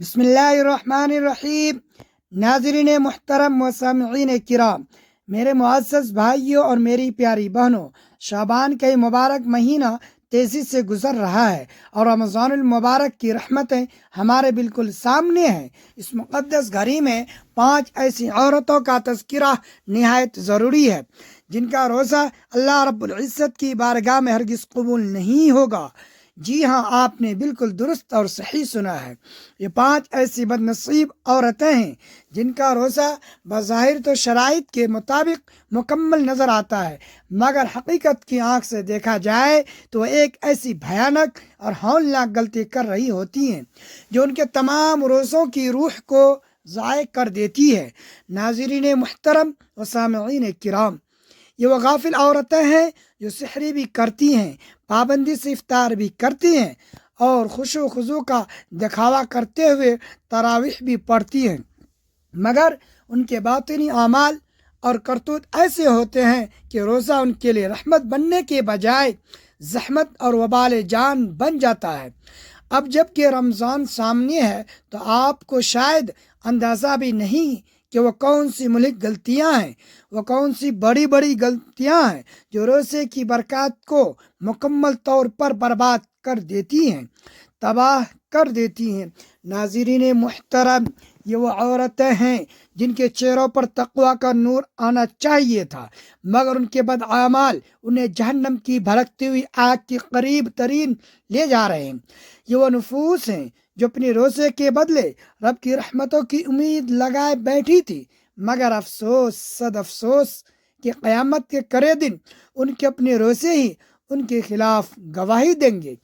بسم اللہ الرحمن الرحیم۔ ناظرین محترم و سامعین کرام، میرے معزز بھائیوں اور میری پیاری بہنوں، شعبان کا یہ مبارک مہینہ تیزی سے گزر رہا ہے اور رمضان المبارک کی رحمتیں ہمارے بالکل سامنے ہیں۔ اس مقدس گھڑی میں 5 ایسی عورتوں کا تذکرہ نہایت ضروری ہے جن کا روزہ اللہ رب العزت کی بارگاہ میں ہرگز قبول نہیں ہوگا۔ جی ہاں، آپ نے بالکل درست اور صحیح سنا ہے۔ یہ 5 ایسی بد نصیب عورتیں ہیں جن کا روزہ بظاہر تو شرائط کے مطابق مکمل نظر آتا ہے، مگر حقیقت کی آنکھ سے دیکھا جائے تو وہ ایک ایسی بھیانک اور ہولناک غلطی کر رہی ہوتی ہیں جو ان کے تمام روزوں کی روح کو ضائع کر دیتی ہے۔ ناظرین محترم و سامعین کرام، یہ وہ غافل عورتیں ہیں جو سحری بھی کرتی ہیں، پابندی سے افطار بھی کرتی ہیں اور خشوع و خضوع کا دکھاوا کرتے ہوئے تراویح بھی پڑھتی ہیں، مگر ان کے باطنی اعمال اور کرتوت ایسے ہوتے ہیں کہ روزہ ان کے لیے رحمت بننے کے بجائے زحمت اور وبال جان بن جاتا ہے۔ اب جب کہ رمضان سامنے ہے تو آپ کو شاید اندازہ بھی نہیں کہ وہ کون سی ملک غلطیاں ہیں، وہ کون سی بڑی بڑی غلطیاں ہیں جو روزے کی برکات کو مکمل طور پر برباد کر دیتی ہیں، تباہ کر دیتی ہیں۔ ناظرین محترم، یہ وہ عورتیں ہیں جن کے چہروں پر تقوی کا نور آنا چاہیے تھا، مگر ان کے بدعمال انہیں جہنم کی بھڑکتی ہوئی آگ کے قریب ترین لے جا رہے ہیں۔ یہ وہ نفوس ہیں جو اپنے روزے کے بدلے رب کی رحمتوں کی امید لگائے بیٹھی تھی، مگر افسوس صد افسوس کہ قیامت کے کرے دن ان کے اپنے روزے ہی ان کے خلاف گواہی دیں گے۔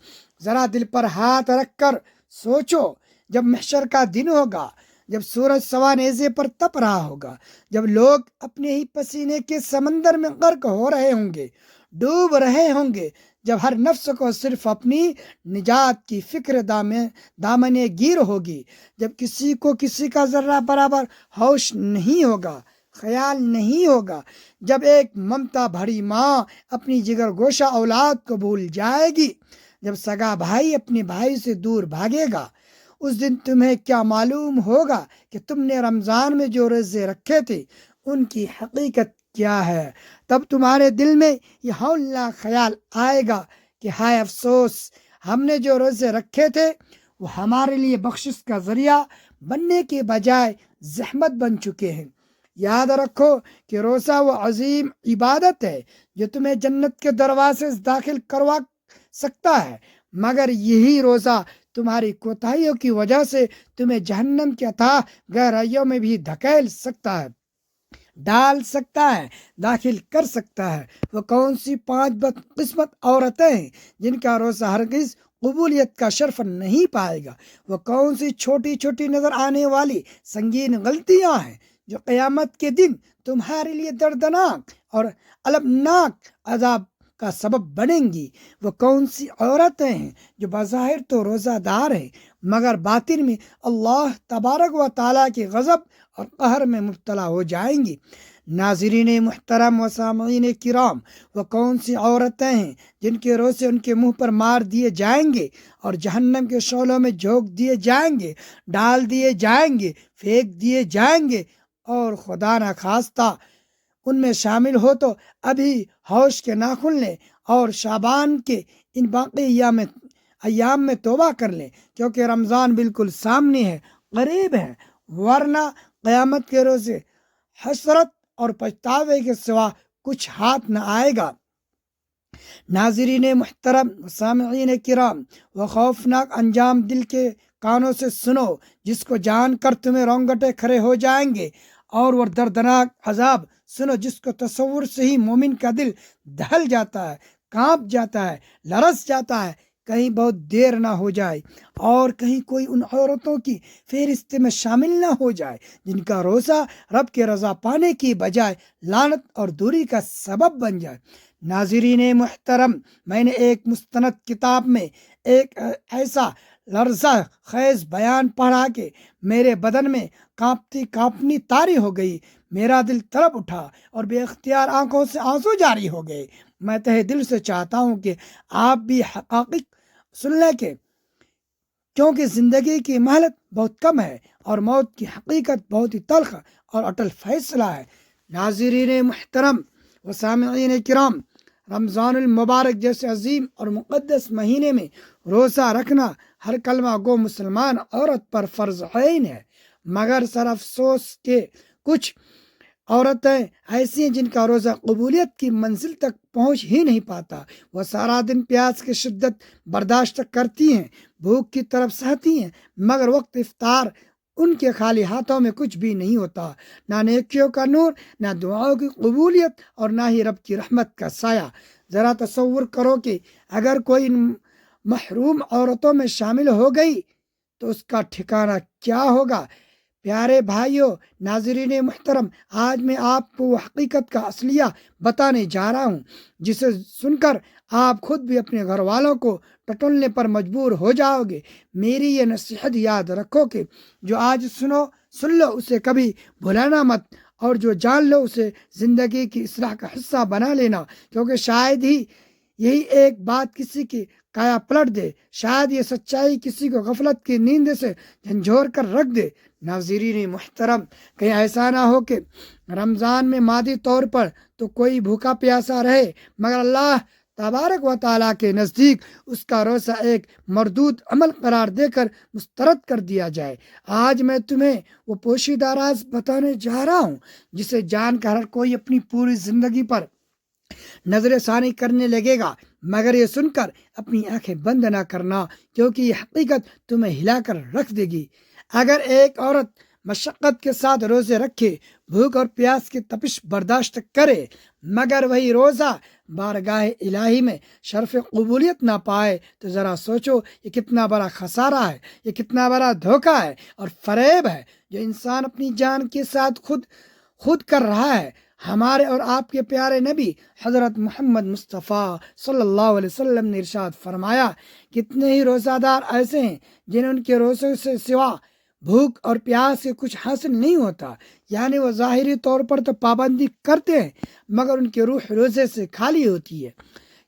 ذرا دل پر ہاتھ رکھ کر سوچو، جب محشر کا دن ہوگا، جب سورج سوا نیزے پر تپ رہا ہوگا، جب لوگ اپنے ہی پسینے کے سمندر میں غرق ہو رہے ہوں گے، ڈوب رہے ہوں گے، جب ہر نفس کو صرف اپنی نجات کی فکر دامنے گیر ہوگی، جب کسی کو کسی کا ذرہ برابر ہوش نہیں ہوگا، خیال نہیں ہوگا، جب ایک ممتا بھری ماں اپنی جگر گوشہ اولاد کو بھول جائے گی، جب سگا بھائی اپنے بھائی سے دور بھاگے گا، اس دن تمہیں کیا معلوم ہوگا کہ تم نے رمضان میں جو روزے رکھے تھے ان کی حقیقت کیا ہے۔ تب تمہارے دل میں یہ ہولناک خیال آئے گا کہ ہائے افسوس، ہم نے جو روزے رکھے تھے وہ ہمارے لیے بخشش کا ذریعہ بننے کے بجائے زحمت بن چکے ہیں۔ یاد رکھو کہ روزہ وہ عظیم عبادت ہے جو تمہیں جنت کے دروازے سے داخل کروا سکتا ہے، مگر یہی روزہ تمہاری کوتاہیوں کی وجہ سے تمہیں جہنم کے اتھاہ گہرائیوں میں بھی دھکیل سکتا ہے، ڈال سکتا ہے، داخل کر سکتا ہے۔ وہ کون سی 5 بدقسمت عورتیں ہیں جن کا روزہ ہرگز قبولیت کا شرف نہیں پائے گا؟ وہ کون سی چھوٹی چھوٹی نظر آنے والی سنگین غلطیاں ہیں جو قیامت کے دن تمہارے لیے دردناک اور المناک عذاب کا سبب بنیں گی؟ وہ کون سی عورتیں ہیں جو بظاہر تو روزہ دار ہیں مگر باطن میں اللہ تبارک و تعالیٰ کے غضب اور قہر میں مبتلا ہو جائیں گی؟ ناظرین محترم و سامعین کرام، وہ کون سی عورتیں ہیں جن کے روزے ان کے منہ پر مار دیے جائیں گے اور جہنم کے شعلوں میں جھونک دیے جائیں گے، ڈال دیے جائیں گے، پھینک دیے جائیں گے، اور خدا نخواستہ ان میں شامل ہو تو ابھی ہوش کے ناخن لیں اور شعبان کے ان باقی ایام میں توبہ کر لیں، کیونکہ رمضان بالکل سامنے ہے، قریب ہے، ورنہ قیامت کے روزے حسرت اور پچھتاوے کے سوا کچھ ہاتھ نہ آئے گا۔ ناظرین محترم سامعین کرام، وہ خوفناک انجام دل کے کانوں سے سنو جس کو جان کر تمہیں رونگٹے کھڑے ہو جائیں گے، اور وہ دردناک عذاب سنو جس کو تصور سے ہی مومن کا دل دہل جاتا ہے، کانپ جاتا ہے، لرز جاتا ہے، کہیں بہت دیر نہ ہو جائے اور کہیں کوئی ان عورتوں کی فہرست میں شامل نہ ہو جائے جن کا روزہ رب کے رضا پانے کی بجائے لعنت اور دوری کا سبب بن جائے۔ ناظرین محترم، میں نے ایک مستند کتاب میں ایک ایسا لرزہ خیز بیان پڑھا کہ میرے بدن میں کانپنی طاری ہو گئی، میرا دل تڑپ اٹھا اور بے اختیار آنکھوں سے آنسو جاری ہو گئے۔ میں تہہ دل سے چاہتا ہوں کہ آپ بھی حقائق سن لیں کہ کیونکہ زندگی کی مہلت بہت کم ہے اور موت کی حقیقت بہت ہی تلخ اور اٹل فیصلہ ہے۔ ناظرین محترم و سامعین کرام، رمضان المبارک جیسے عظیم اور مقدس مہینے میں روزہ رکھنا ہر کلمہ گو مسلمان عورت پر فرض عین ہے، مگر سر افسوس کہ کچھ عورتیں ایسی ہیں جن کا روزہ قبولیت کی منزل تک پہنچ ہی نہیں پاتا۔ وہ سارا دن پیاس کی شدت برداشت کرتی ہیں، بھوک کی طرف سہتی ہیں، مگر وقت افطار ان کے خالی ہاتھوں میں کچھ بھی نہیں ہوتا، نہ نیکیوں کا نور، نہ دعاؤں کی قبولیت اور نہ ہی رب کی رحمت کا سایہ۔ ذرا تصور کرو کہ اگر کوئی ان محروم عورتوں میں شامل ہو گئی تو اس کا ٹھکانہ کیا ہوگا۔ پیارے بھائیوں، ناظرین محترم، آج میں آپ کو وہ حقیقت کا اصلیہ بتانے جا رہا ہوں جسے سن کر آپ خود بھی اپنے گھر والوں کو ٹٹولنے پر مجبور ہو جاؤ گے۔ میری یہ نصیحت یاد رکھو کہ جو آج سن لو اسے کبھی بھلانا مت، اور جو جان لو اسے زندگی کی اصلاح کا حصہ بنا لینا، کیونکہ شاید ہی یہی ایک بات کسی کی کایا پلٹ دے، شاید یہ سچائی کسی کو غفلت کی نیند سے جھنجھوڑ کر رکھ دے۔ ناظرین محترم، کہیں ایسا نہ ہو کہ رمضان میں مادی طور پر تو کوئی بھوکا پیاسا رہے، مگر اللہ تبارک و تعالیٰ کے نزدیک اس کا روزہ ایک مردود عمل قرار دے کر مسترد کر دیا جائے۔ آج میں تمہیں وہ پوشیدہ راز بتانے جا رہا ہوں جسے جان کر ہر کوئی اپنی پوری زندگی پر نظر ثانی کرنے لگے گا، مگر یہ سن کر اپنی آنکھیں بند نہ کرنا، کیونکہ یہ حقیقت تمہیں ہلا کر رکھ دے گی۔ اگر ایک عورت مشقت کے ساتھ روزے رکھے، بھوک اور پیاس کی تپش برداشت کرے، مگر وہی روزہ بارگاہ الہی میں شرف قبولیت نہ پائے، تو ذرا سوچو یہ کتنا بڑا خسارہ ہے، یہ کتنا بڑا دھوکہ ہے اور فریب ہے جو انسان اپنی جان کے ساتھ خود کر رہا ہے۔ ہمارے اور آپ کے پیارے نبی حضرت محمد مصطفیٰ صلی اللہ علیہ وسلم نے ارشاد فرمایا، کتنے ہی روزہ دار ایسے ہیں جنہیں ان کے روزے سے سوا بھوک اور پیاس سے کچھ حاصل نہیں ہوتا، یعنی وہ ظاہری طور پر تو پابندی کرتے ہیں مگر ان کی روح روزے سے خالی ہوتی ہے۔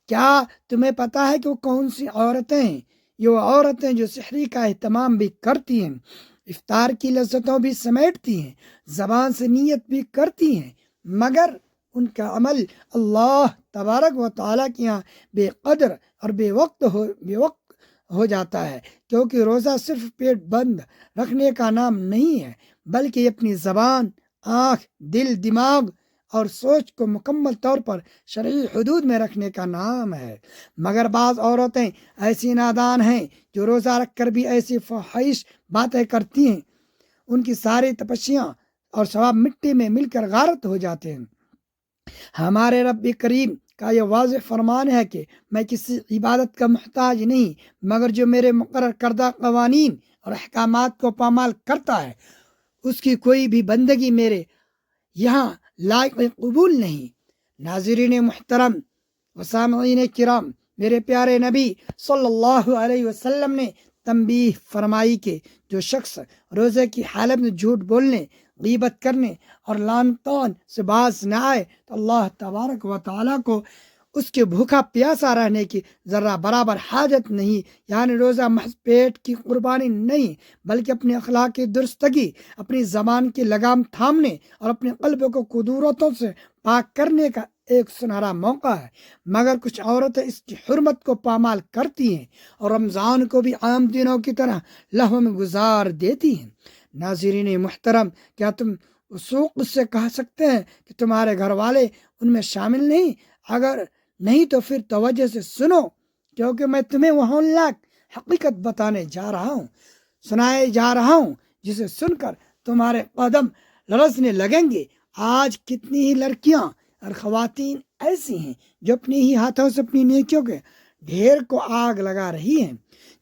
کیا تمہیں پتا ہے کہ وہ کون سی عورتیں ہیں؟ یہ وہ عورتیں جو سحری کا اہتمام بھی کرتی ہیں، افطار کی لذتوں بھی سمیٹتی ہیں، زبان سے نیت بھی کرتی ہیں، مگر ان کا عمل اللہ تبارک و تعالیٰ کے یہاں بے قدر اور بے وقت ہو جاتا ہے، کیونکہ روزہ صرف پیٹ بند رکھنے کا نام نہیں ہے، بلکہ یہ اپنی زبان، آنکھ، دل، دماغ اور سوچ کو مکمل طور پر شرعی حدود میں رکھنے کا نام ہے۔ مگر بعض عورتیں ایسی نادان ہیں جو روزہ رکھ کر بھی ایسی فحش باتیں کرتی ہیں، ان کی ساری تپسیاں اور ثواب مٹی میں مل کر غارت ہو جاتے ہیں۔ ہمارے رب کریم کا یہ واضح فرمان ہے کہ میں کسی عبادت کا محتاج نہیں، مگر جو میرے مقرر کردہ قوانین اور احکامات کو پامال کرتا ہے اس کی کوئی بھی بندگی میرے یہاں لائق قبول نہیں۔ ناظرین محترم و سامعین کرام، میرے پیارے نبی صلی اللہ علیہ وسلم نے تنبیہ فرمائی کہ جو شخص روزے کی حالت میں جھوٹ بولنے، غیبت کرنے اور لعن طعن سے باز نہ آئے تو اللہ تبارک و تعالیٰ کو اس کے بھوکا پیاسا رہنے کی ذرہ برابر حاجت نہیں، یعنی روزہ محض پیٹ کی قربانی نہیں، بلکہ اپنی اخلاقی درستگی، اپنی زبان کی لگام تھامنے اور اپنے قلب کو قدورتوں سے پاک کرنے کا ایک سنہرا موقع ہے۔ مگر کچھ عورتیں اس کی حرمت کو پامال کرتی ہیں اور رمضان کو بھی عام دنوں کی طرح لہو میں گزار دیتی ہیں۔ ناظرین محترم، کیا تم وثوق سے کہہ سکتے ہیں کہ تمہارے گھر والے ان میں شامل نہیں؟ اگر نہیں تو پھر توجہ سے سنو، کیونکہ میں تمہیں وہ ہولناک حقیقت بتانے سنائے جا رہا ہوں جسے سن کر تمہارے قدم لرزنے لگیں گے۔ آج کتنی ہی لڑکیاں اور خواتین ایسی ہیں جو اپنی ہی ہاتھوں سے اپنی نیکیوں کے ڈھیر کو آگ لگا رہی ہیں،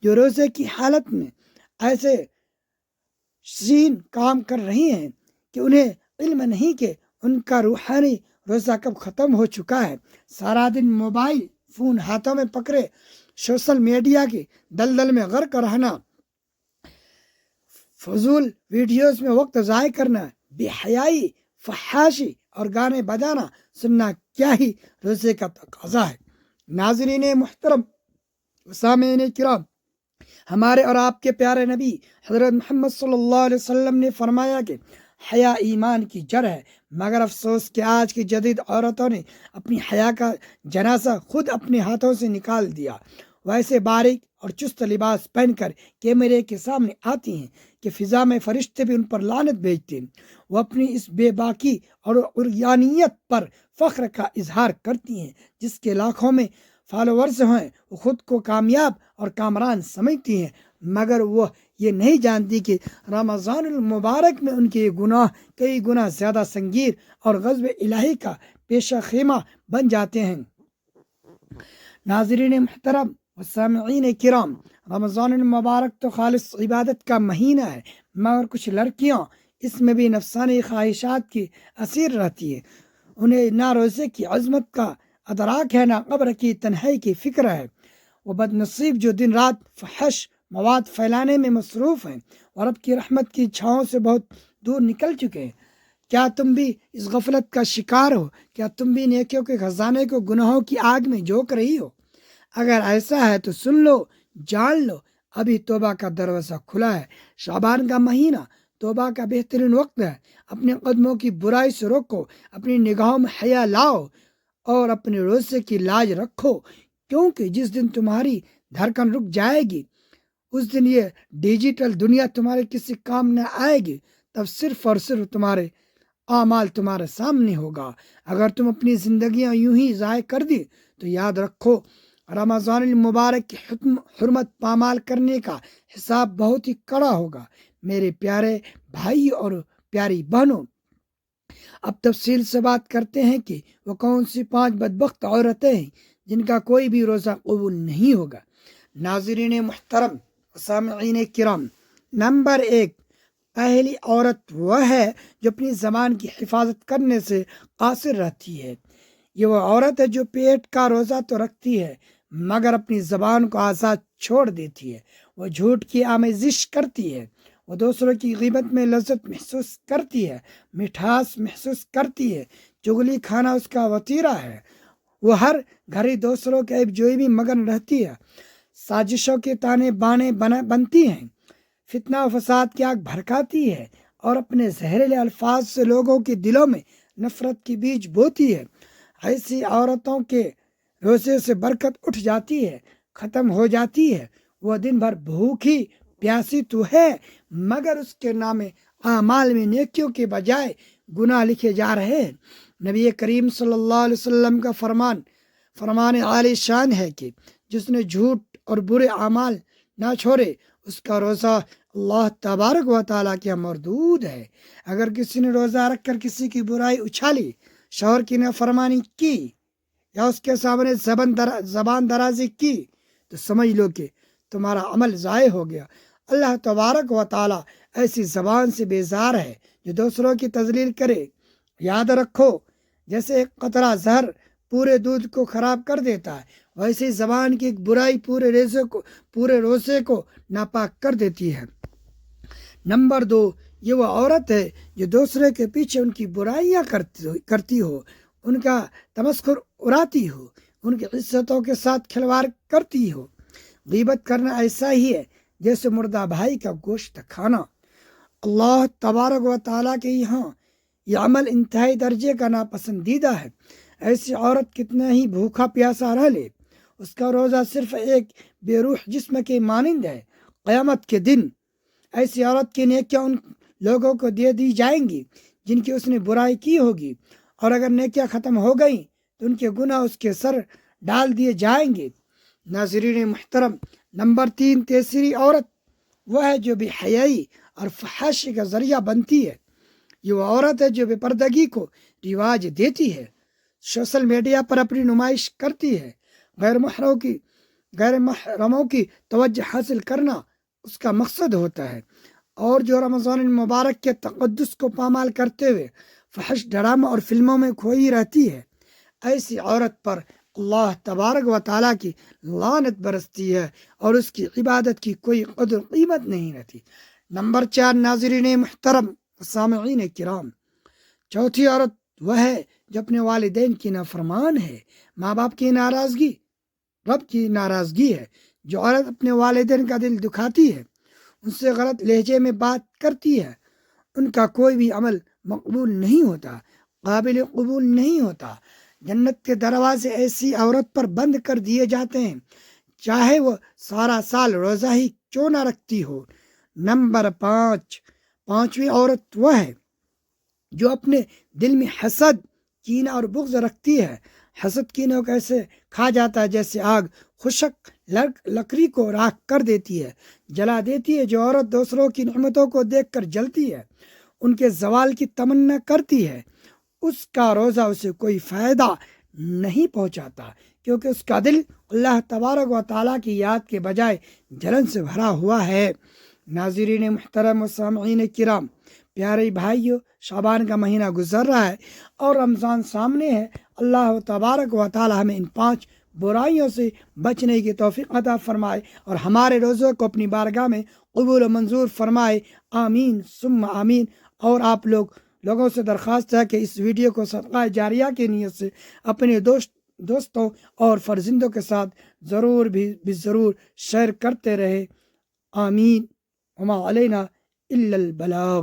جو روزے کی حالت میں ایسے شین کام کر رہی ہیں کہ انہیں علم نہیں کہ ان کا روحانی روزہ کب ختم ہو چکا ہے۔ سارا دن موبائل فون ہاتھوں میں پکڑے سوشل میڈیا کی دلدل میں غرق رہنا، فضول ویڈیوز میں وقت ضائع کرنا، بے حیائی، فحاشی اور گانے بجانا سننا کیا ہی روزے کا تقاضا ہے۔ ناظرین محترم، سامعین کرام، ہمارے اور آپ کے پیارے نبی حضرت محمد صلی اللہ علیہ وسلم نے فرمایا کہ حیا ایمان کی جڑ ہے، مگر افسوس کہ آج کی جدید عورتوں نے اپنی حیا کا جنازہ خود اپنے ہاتھوں سے نکال دیا۔ ویسے باریک اور چست لباس پہن کر کیمرے کے سامنے آتی ہیں کہ فضا میں فرشتے بھی ان پر لعنت بھیجتے ہیں۔ وہ اپنی اس بے باکی اور عریانیت پر فخر کا اظہار کرتی ہیں، جس کے لاکھوں میں فالوورز ہیں۔ وہ خود کو کامیاب اور کامران سمجھتی ہیں، مگر وہ یہ نہیں جانتی کہ رمضان المبارک میں ان کے گناہ کئی گنا زیادہ سنگین اور غضب الہی کا پیشہ خیمہ بن جاتے ہیں۔ ناظرین محترم و سامعین کرام، رمضان المبارک تو خالص عبادت کا مہینہ ہے، مگر کچھ لڑکیاں اس میں بھی نفسانی خواہشات کی اسیر رہتی ہیں۔ انہیں نہ روزے کی عظمت کا ادراک ہے، نہ قبر کی تنہائی کی فکر ہے۔ وہ بد نصیب جو دن رات فحش مواد پھیلانے میں مصروف ہیں اور رب کی رحمت کی چھاؤں سے بہت دور نکل چکے ہیں۔ کیا تم بھی اس غفلت کا شکار ہو؟ کیا تم بھی نیکیوں کے خزانے کو گناہوں کی آگ میں جھونک رہی ہو؟ اگر ایسا ہے تو سن لو، جان لو، ابھی توبہ کا دروازہ کھلا ہے۔ شعبان کا مہینہ توبہ کا بہترین وقت ہے۔ اپنے قدموں کی برائی سے روکو، اپنی نگاہوں میں حیا لاؤ اور اپنے روزے کی لاج رکھو، کیونکہ جس دن تمہاری دھڑکن رک جائے گی، اس دن یہ ڈیجیٹل دنیا تمہارے کسی کام نہ آئے گی۔ تب صرف اور صرف تمہارے اعمال تمہارے سامنے ہوگا۔ اگر تم اپنی زندگیاں یوں ہی ضائع کر دی تو یاد رکھو، رمضان المبارک کی حرمت پامال کرنے کا حساب بہت ہی کڑا ہوگا۔ میرے پیارے بھائی اور پیاری بہنوں، اب تفصیل سے بات کرتے ہیں کہ وہ کون سی 5 بدبخت عورتیں ہیں جن کا کوئی بھی روزہ قبول نہیں ہوگا۔ ناظرین محترم، سامعین کرام، نمبر 1، پہلی عورت وہ ہے جو اپنی زبان کی حفاظت کرنے سے قاصر رہتی ہے۔ یہ وہ عورت ہے جو پیٹ کا روزہ تو رکھتی ہے مگر اپنی زبان کو آزاد چھوڑ دیتی ہے۔ وہ جھوٹ کی آمیزش کرتی ہے، وہ دوسروں کی غیبت میں لذت محسوس کرتی ہے، مٹھاس محسوس کرتی ہے۔ چغلی کھانا اس کا وطیرہ ہے۔ وہ ہر گھڑی دوسروں کے عیب جوئی میں مگن رہتی ہے، سازشوں کے تانے بانے بنتی ہیں، فتنہ و فساد کی آگ بھڑکاتی ہے اور اپنے زہریلے الفاظ سے لوگوں کے دلوں میں نفرت کی بیج بوتی ہے۔ ایسی عورتوں کے روزے سے برکت اٹھ جاتی ہے، ختم ہو جاتی ہے۔ وہ دن بھر بھوکی پیاسی تو ہے مگر اس کے نام اعمال میں نیکیوں کے بجائے گناہ لکھے جا رہے ہیں۔ نبی کریم صلی اللہ علیہ وسلم کا فرمان عالی شان ہے کہ جس نے جھوٹ اور برے اعمال نہ چھوڑے اس کا روزہ اللہ تبارک و تعالیٰ کے یہاں مردود ہے۔ اگر کسی نے روزہ رکھ کر کسی کی برائی اچھالی، شوہر کی نافرمانی کی یا اس کے سامنے زبان درازی کی تو سمجھ لو کہ تمہارا عمل ضائع ہو گیا۔ اللہ تبارک و تعالیٰ ایسی زبان سے بیزار ہے جو دوسروں کی تذلیل کرے۔ یاد رکھو، جیسے ایک قطرہ زہر پورے دودھ کو خراب کر دیتا ہے، ویسے زبان کی ایک برائی پورے روزے کو ناپاک کر دیتی ہے۔ نمبر 2، یہ وہ عورت ہے جو دوسرے کے پیچھے ان کی برائیاں کرتی ہو، ان کا تمسخر اڑاتی ہو، ان کی عزتوں کے ساتھ کھلواڑ کرتی ہو۔ غیبت کرنا ایسا ہی ہے جیسے مردہ بھائی کا گوشت کھانا۔ اللہ تبارک و تعالیٰ کے یہاں یہ عمل انتہائی درجے کا ناپسندیدہ ہے۔ ایسی عورت کتنا ہی بھوکا پیاسا رہ لے، اس کا روزہ صرف ایک بے روح جسم کے مانند ہے۔ قیامت کے دن ایسی عورت کی نیکیاں ان لوگوں کو دے دی جائیں گی جن کی اس نے برائی کی ہوگی، اور اگر نیکیاں ختم ہو گئیں تو ان کے گناہ اس کے سر ڈال دیے جائیں گے۔ ناظرین محترم، نمبر 3، تیسری عورت وہ ہے جو بے حیائی اور فحاشی کا ذریعہ بنتی ہے۔ یہ وہ عورت ہے جو بے پردگی کو رواج دیتی ہے، سوشل میڈیا پر اپنی نمائش کرتی ہے۔ غیر محرموں کی توجہ حاصل کرنا اس کا مقصد ہوتا ہے، اور جو رمضان المبارک کے تقدس کو پامال کرتے ہوئے فحش ڈرامہ اور فلموں میں کھوئی رہتی ہے۔ ایسی عورت پر اللہ تبارک و تعالیٰ کی لعنت برستی ہے اور اس کی عبادت کی کوئی قدر قیمت نہیں رہتی۔ نمبر 4، ناظرین محترم سامعین کرام، چوتھی عورت وہ ہے جو اپنے والدین کی نافرمان ہے، ماں باپ کی ناراضگی رب کی ناراضگی ہے۔ جو عورت اپنے والدین کا دل دکھاتی ہے، ان سے غلط لہجے میں بات کرتی ہے، ان کا کوئی بھی عمل مقبول نہیں ہوتا، قابل قبول نہیں ہوتا۔ جنت کے دروازے ایسی عورت پر بند کر دیے جاتے ہیں، چاہے وہ سارا سال روزہ ہی کیوں نہ رکھتی ہو۔ نمبر 5، پانچویں عورت وہ ہے جو اپنے دل میں حسد، کینہ اور بغض رکھتی ہے۔ حسد کینہ کو ایسے کھا جاتا ہے جیسے آگ خشک لکڑی کو راکھ کر دیتی ہے، جلا دیتی ہے۔ جو عورت دوسروں کی نعمتوں کو دیکھ کر جلتی ہے، ان کے زوال کی تمنا کرتی ہے، اس کا روزہ اسے کوئی فائدہ نہیں پہنچاتا، کیونکہ اس کا دل اللہ تبارک و تعالیٰ کی یاد کے بجائے جلن سے بھرا ہوا ہے۔ ناظرین محترم و سامعین کرام، پیارے بھائیو، شعبان کا مہینہ گزر رہا ہے اور رمضان سامنے ہے۔ اللہ تبارک و تعالیٰ ہمیں ان 5 برائیوں سے بچنے کی توفیق عطا فرمائے اور ہمارے روزوں کو اپنی بارگاہ میں قبول و منظور فرمائے، آمین ثم آمین۔ اور آپ لوگوں سے درخواست ہے کہ اس ویڈیو کو صدقہ جاریہ کی نیت سے اپنے دوستوں اور فرزندوں کے ساتھ ضرور شیئر کرتے رہے، آمین۔ وما علینا الا البلاغ۔